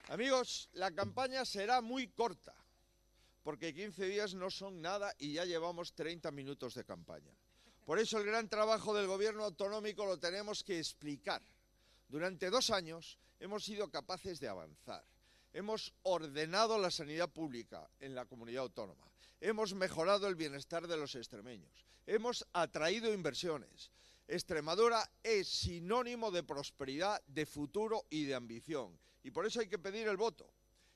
Amigos, la campaña será muy corta, porque 15 días no son nada y ya llevamos 30 minutos de campaña. Por eso el gran trabajo del gobierno autonómico lo tenemos que explicar. Durante 2 años hemos sido capaces de avanzar. Hemos ordenado la sanidad pública en la comunidad autónoma. Hemos mejorado el bienestar de los extremeños. Hemos atraído inversiones. Extremadura es sinónimo de prosperidad, de futuro y de ambición. Y por eso hay que pedir el voto.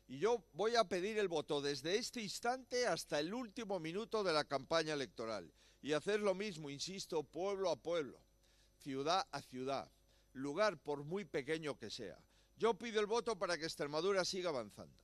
Y yo voy a pedir el voto desde este instante hasta el último minuto de la campaña electoral. Y hacer lo mismo, insisto, pueblo a pueblo, ciudad a ciudad, lugar por muy pequeño que sea. Yo pido el voto para que Extremadura siga avanzando.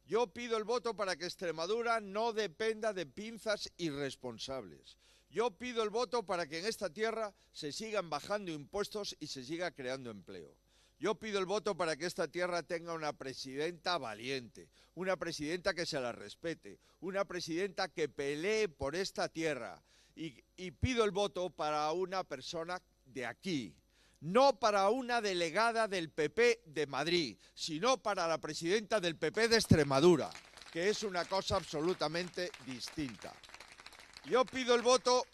Yo pido el voto para que Extremadura no dependa de pinzas irresponsables. Yo pido el voto para que en esta tierra se sigan bajando impuestos y se siga creando empleo. Yo pido el voto para que esta tierra tenga una presidenta valiente, una presidenta que se la respete, una presidenta que pelee por esta tierra. Y pido el voto para una persona de aquí, no para una delegada del PP de Madrid, sino para la presidenta del PP de Extremadura, que es una cosa absolutamente distinta. Yo pido el voto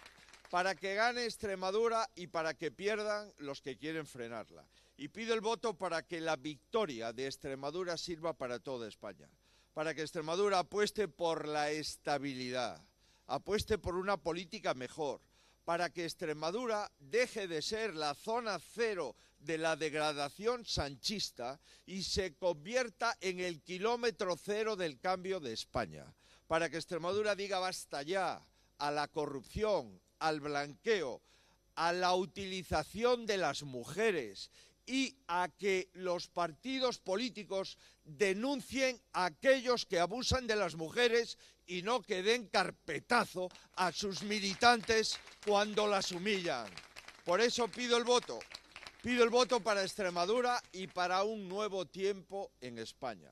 para que gane Extremadura y para que pierdan los que quieren frenarla. Y pido el voto para que la victoria de Extremadura sirva para toda España, para que Extremadura apueste por la estabilidad, apueste por una política mejor, para que Extremadura deje de ser la zona cero de la degradación sanchista y se convierta en el kilómetro cero del cambio de España, para que Extremadura diga basta ya a la corrupción, al blanqueo, a la utilización de las mujeres y a que los partidos políticos denuncien a aquellos que abusan de las mujeres y no que den carpetazo a sus militantes cuando las humillan. Por eso pido el voto para Extremadura y para un nuevo tiempo en España.